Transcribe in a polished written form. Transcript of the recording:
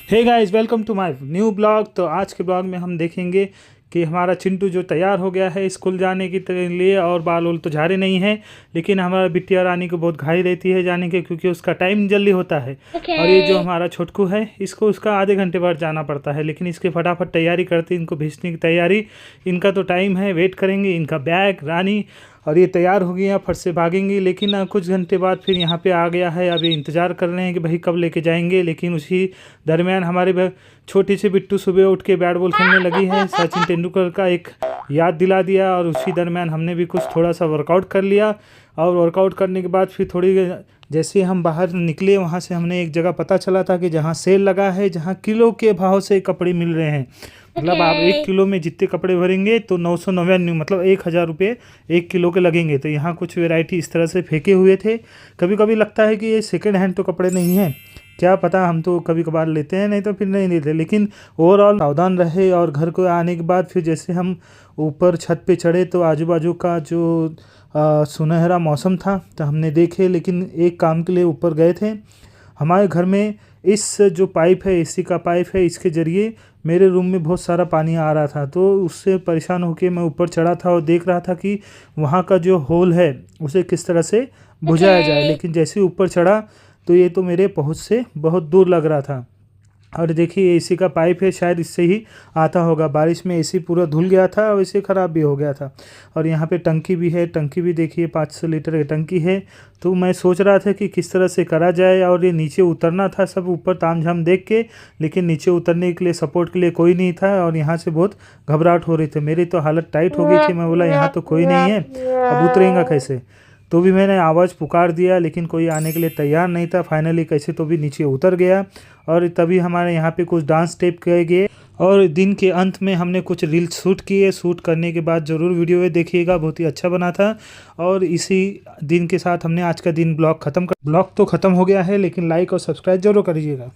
Hey guys, welcome to my new blog. तो आज के ब्लॉग में हम देखेंगे कि हमारा चिंटू जो तैयार हो गया है स्कूल जाने के लिए, और बाल वाल तो झाड़े नहीं हैं, लेकिन हमारा बिटिया रानी को बहुत घाई रहती है जाने के, क्योंकि उसका टाइम जल्दी होता है। और ये जो हमारा छोटकू है, इसको उसका आधे घंटे बाद जाना पड़ता है, लेकिन इसके फटाफट तैयारी करते, इनको भेजने की तैयारी। इनका तो टाइम है, वेट करेंगे। इनका बैग रानी और ये तैयार हो गई हैं, फट से भागेंगी। लेकिन कुछ घंटे बाद फिर यहाँ पे आ गया है। अभी इंतज़ार कर रहे हैं कि भाई कब लेके जाएंगे। लेकिन उसी दरमियान हमारे छोटी सी बिट्टू सुबह उठ के बैट बॉल खेलने लगी है। सचिन तेंदुलकर का एक याद दिला दिया, और उसी दरमियान हमने भी कुछ थोड़ा सा वर्कआउट कर लिया। और वर्कआउट करने के बाद फिर थोड़ी जैसे हम बाहर निकले, वहाँ से हमने एक जगह पता चला था कि जहाँ सेल लगा है, जहाँ किलो के भाव से कपड़े मिल रहे हैं। मतलब आप 1 किलो में जितने कपड़े भरेंगे तो 999, मतलब 1000 रुपये 1 किलो के लगेंगे। तो यहाँ कुछ वैरायटी इस तरह से फेंके हुए थे। कभी कभी लगता है कि ये सेकेंड हैंड तो कपड़े नहीं हैं, क्या पता, हम तो कभी कभार लेते हैं, नहीं तो फिर नहीं लेते। लेकिन ओवरऑल सावधान रहे। और घर को आने के बाद फिर जैसे हम ऊपर छत पे चढ़े तो आजू बाजू का जो सुनहरा मौसम था तो हमने देखे। लेकिन एक काम के लिए ऊपर गए थे। हमारे घर में इस जो पाइप है, एसी का पाइप है, इसके ज़रिए मेरे रूम में बहुत सारा पानी आ रहा था। तो उससे परेशान होकर मैं ऊपर चढ़ा था और देख रहा था कि वहाँ का जो होल है उसे किस तरह से बुझाया जाए। लेकिन जैसे ऊपर चढ़ा तो ये तो मेरे पहुँच से बहुत दूर लग रहा था। और देखिए, एसी का पाइप है, शायद इससे ही आता होगा। बारिश में एसी पूरा धुल गया था और इसे ख़राब भी हो गया था। और यहाँ पे टंकी भी है, टंकी भी देखिए 500 लीटर की टंकी है। तो मैं सोच रहा था कि किस तरह से करा जाए। और ये नीचे उतरना था, सब ऊपर तामझाम देख के, लेकिन नीचे उतरने के लिए सपोर्ट के लिए कोई नहीं था। और यहाँ से बहुत घबराहट हो रही थी, मेरी तो हालत टाइट हो गई थी। मैं बोला यहाँ तो कोई नहीं है, अब उतरेंगे कैसे। तो भी मैंने आवाज़ पुकार दिया, लेकिन कोई आने के लिए तैयार नहीं था। फाइनली कैसे तो भी नीचे उतर गया। और तभी हमारे यहाँ पे कुछ डांस स्टेप किए गए। और दिन के अंत में हमने कुछ रील्स शूट किए। शूट करने के बाद ज़रूर वीडियो देखिएगा, बहुत ही अच्छा बना था। और इसी दिन के साथ हमने आज का दिन ब्लॉग तो ख़त्म हो गया है, लेकिन लाइक और सब्सक्राइब जरूर करिएगा।